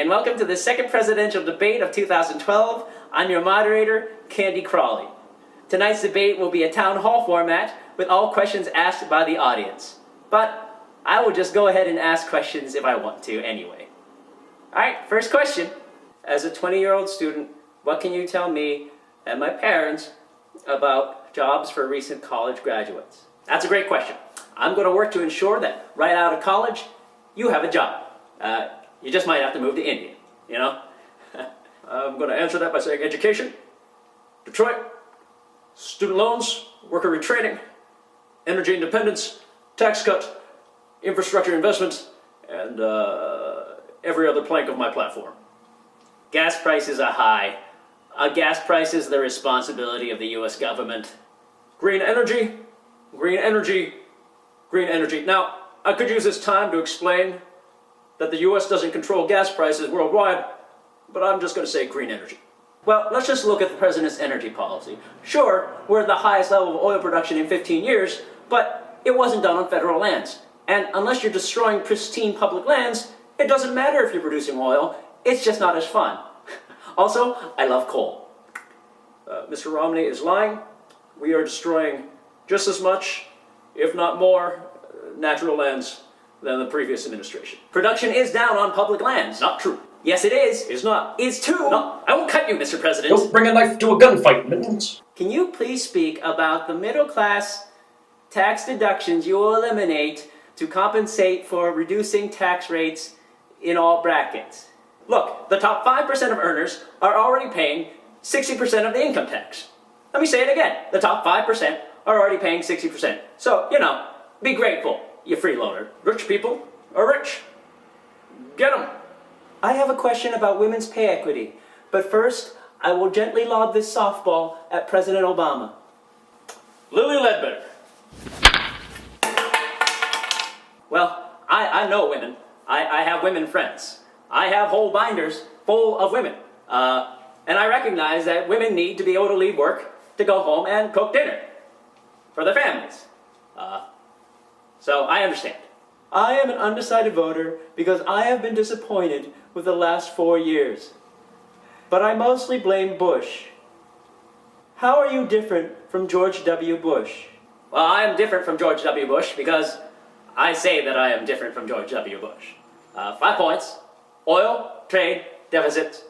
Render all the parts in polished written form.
and welcome to the second presidential debate of 2012. I'm your moderator, Candy Crawley. Tonight's debate will be a town hall format with all questions asked by the audience. But I will just go ahead and ask questions if I want to anyway. Alright, first question. As a 20-year-old student, what can you tell me and my parents about jobs for recent college graduates? That's a great question. I'm going to work to ensure that right out of college, you have a job. You just might have to move to India, you know? I'm going to answer that by saying education, Detroit, student loans, worker retraining, energy independence, tax cuts, infrastructure investments, and every other plank of my platform. Gas prices are high. Gas price is the responsibility of the U.S. government. Green energy, green energy, green energy. Now, I could use this time to explain that the U.S. doesn't control gas prices worldwide, but I'm just going to say green energy. Well, let's just look at the president's energy policy. Sure, we're at the highest level of oil production in 15 years, but it wasn't done on federal lands. And unless you're destroying pristine public lands, it doesn't matter if you're producing oil, it's just not as fun. Also, I love coal. Mr. Romney is lying. We are destroying just as much, if not more, natural lands than the previous administration. Production is down on public lands. Not true. Yes, it is. It's not. It's too. No, I won't cut you, Mr. President. Don't bring a knife to a gunfight, Mittens. Can you please speak about the middle-class tax deductions you will eliminate to compensate for reducing tax rates in all brackets? Look, the top 5% of earners are already paying 60% of the income tax. Let me say it again. The top 5% are already paying 60%. So, you know, be grateful, you freeloader. Rich people are rich. Get them. I have a question about women's pay equity, but first, I will gently lob this softball at President Obama. Lily Ledbetter. Well, I know women. I have women friends. I have whole binders full of women. And I recognize that women need to be able to leave work to go home and cook dinner for their families. So I understand. I am an undecided voter because I have been disappointed with the last 4 years. But I mostly blame Bush. How are you different from George W. Bush? Well, I am different from George W. Bush because I say that I am different from George W. Bush. 5 points. Oil, trade, deficit,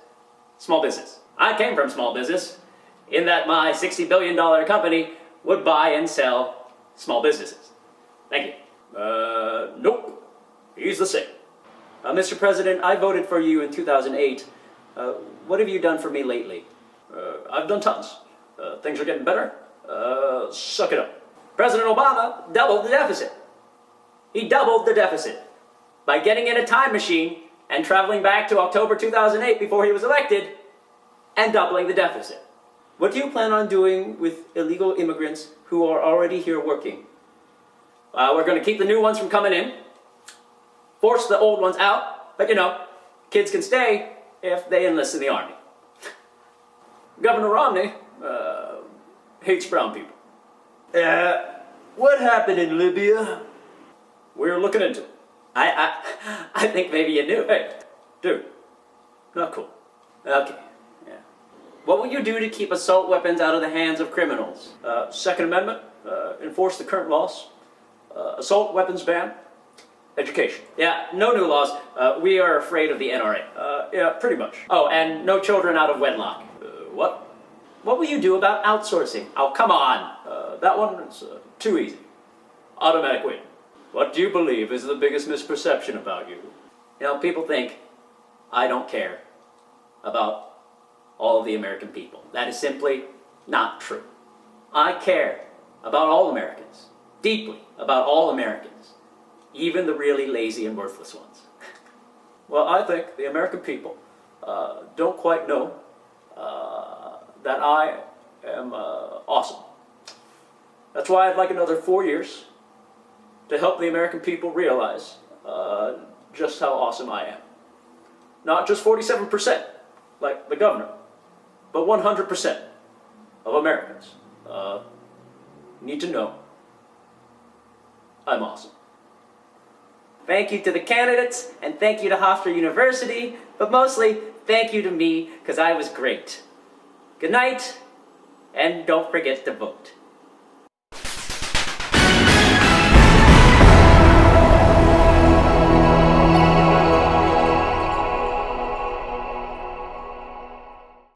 small business. I came from small business in that my $60 billion company would buy and sell small businesses. Thank you. Nope. He's the same. Mr. President, I voted for you in 2008. What have you done for me lately? I've done tons. Things are getting better. Suck it up. President Obama doubled the deficit. He doubled the deficit by getting in a time machine and traveling back to October 2008 before he was elected and doubling the deficit. What do you plan on doing with illegal immigrants who are already here working? We're going to keep the new ones from coming in, force the old ones out, but you know, kids can stay if they enlist in the army. Governor Romney hates brown people. What happened in Libya? We're looking into it. I think maybe you knew. Hey, dude, not cool. Okay, yeah. What will you do to keep assault weapons out of the hands of criminals? Second Amendment, enforce the current laws. Assault weapons ban, education. Yeah, no new laws. We are afraid of the NRA. Yeah, pretty much. Oh, and no children out of wedlock. What? What will you do about outsourcing? Oh, come on. That one is too easy. Automatic win. What do you believe is the biggest misperception about you? You know, people think I don't care about all of the American people. That is simply not true. I care about all Americans. Deeply about all Americans, even the really lazy and worthless ones. Well, I think the American people don't quite know that I am awesome. That's why I'd like another 4 years to help the American people realize just how awesome I am. Not just 47%, like the governor, but 100% of Americans need to know I'm awesome. Thank you to the candidates, and thank you to Hofstra University, but mostly, thank you to me, because I was great. Good night, and don't forget to vote.